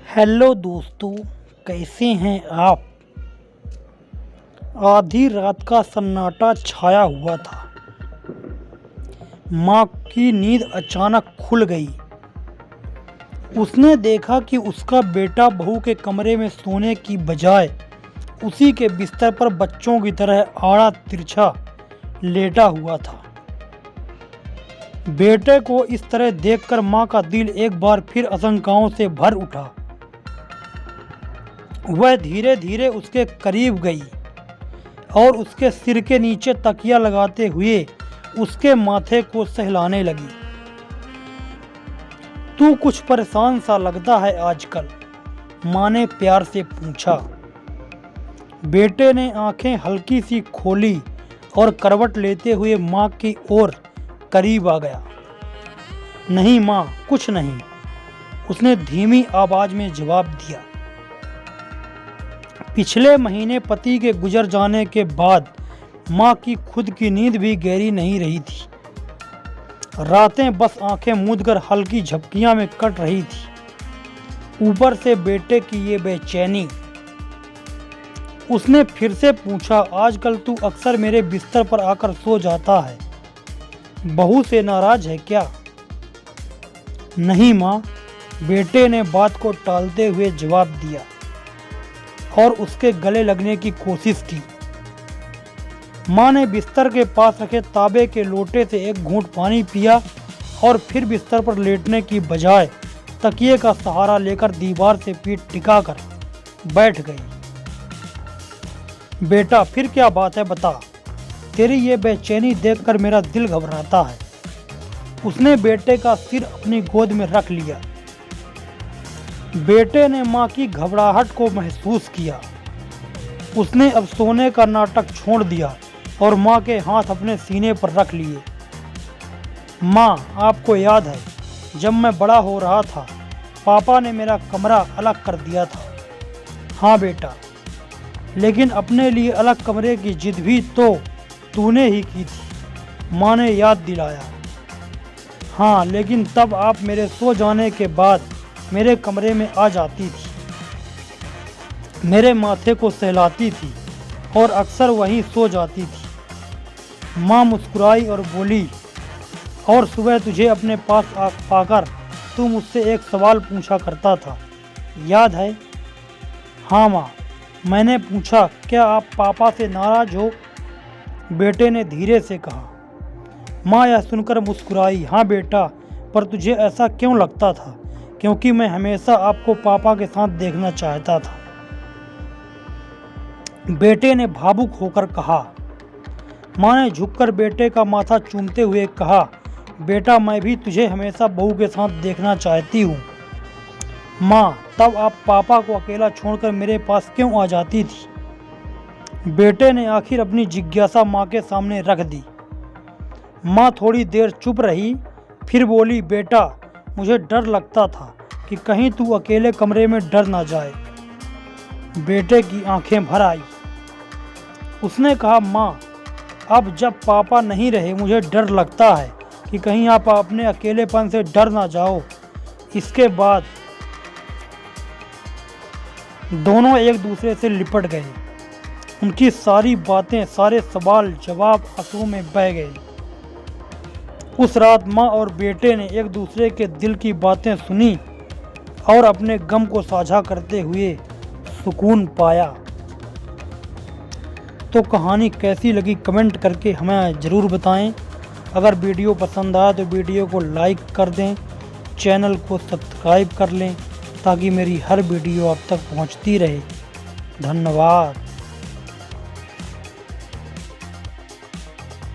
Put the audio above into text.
Hello दोस्तों, कैसे हैं आप। आधी रात का सन्नाटा छाया हुआ था। माँ की नींद अचानक खुल गई। उसने देखा कि उसका बेटा बहू के कमरे में सोने की बजाय उसी के बिस्तर पर बच्चों की तरह आड़ा तिरछा लेटा हुआ था। बेटे को इस तरह देखकर माँ का दिल एक बार फिर आशंकाओं से भर उठा। वह धीरे धीरे उसके करीब गई और उसके सिर के नीचे तकिया लगाते हुए उसके माथे को सहलाने लगी। तू कुछ परेशान सा लगता है आजकल, माँ ने प्यार से पूछा। बेटे ने आंखें हल्की सी खोली और करवट लेते हुए माँ की ओर करीब आ गया। नहीं माँ, कुछ नहीं, उसने धीमी आवाज में जवाब दिया। पिछले महीने पति के गुजर जाने के बाद माँ की खुद की नींद भी गहरी नहीं रही थी। रातें बस आंखें मूंदकर हल्की झपकियां में कट रही थी। ऊपर से बेटे की ये बेचैनी। उसने फिर से पूछा, आजकल तू अक्सर मेरे बिस्तर पर आकर सो जाता है, बहू से नाराज है क्या। नहीं माँ, बेटे ने बात को टालते हुए जवाब दिया और उसके गले लगने की कोशिश की। माँ ने बिस्तर के पास रखे तांबे के लोटे से एक घूंट पानी पिया और फिर बिस्तर पर लेटने की बजाय तकिए का सहारा लेकर दीवार से पीठ टिकाकर बैठ गई। बेटा, फिर क्या बात है, बता। तेरी ये बेचैनी देखकर मेरा दिल घबराता है। उसने बेटे का सिर अपनी गोद में रख लिया। बेटे ने माँ की घबराहट को महसूस किया। उसने अब सोने का नाटक छोड़ दिया और माँ के हाथ अपने सीने पर रख लिए। माँ, आपको याद है जब मैं बड़ा हो रहा था, पापा ने मेरा कमरा अलग कर दिया था। हाँ बेटा, लेकिन अपने लिए अलग कमरे की जिद भी तो तूने ही की थी, माँ ने याद दिलाया। हाँ, लेकिन तब आप मेरे सो जाने के बाद मेरे कमरे में आ जाती थी, मेरे माथे को सहलाती थी और अक्सर वहीं सो जाती थी। माँ मुस्कुराई और बोली, और सुबह तुझे अपने पास पाकर तू मुझसे एक सवाल पूछा करता था, याद है। हाँ माँ, मैंने पूछा, क्या आप पापा से नाराज हो। बेटे ने धीरे से कहा। माँ यह सुनकर मुस्कुराई। हाँ बेटा, पर तुझे ऐसा क्यों लगता था। क्योंकि मैं हमेशा आपको पापा के साथ देखना चाहता था, बेटे ने भावुक होकर कहा। माँ ने झुककर बेटे का माथा चूमते हुए कहा, बेटा, मैं भी तुझे हमेशा बहू के साथ देखना चाहती हूँ। माँ, तब आप पापा को अकेला छोड़कर मेरे पास क्यों आ जाती थी। बेटे ने आखिर अपनी जिज्ञासा माँ के सामने रख दी। माँ थोड़ी देर चुप रही, फिर बोली, बेटा, मुझे डर लगता था कि कहीं तू अकेले कमरे में डर ना जाए। बेटे की आंखें भर आई। उसने कहा, माँ, अब जब पापा नहीं रहे मुझे डर लगता है कि कहीं आप अपने अकेलेपन से डर ना जाओ। इसके बाद दोनों एक दूसरे से लिपट गए। उनकी सारी बातें, सारे सवाल जवाब आंसुओं में बह गए। उस रात माँ और बेटे ने एक दूसरे के दिल की बातें सुनी और अपने गम को साझा करते हुए सुकून पाया। तो कहानी कैसी लगी कमेंट करके हमें ज़रूर बताएं। अगर वीडियो पसंद आए तो वीडियो को लाइक कर दें, चैनल को सब्सक्राइब कर लें ताकि मेरी हर वीडियो आप तक पहुंचती रहे। धन्यवाद।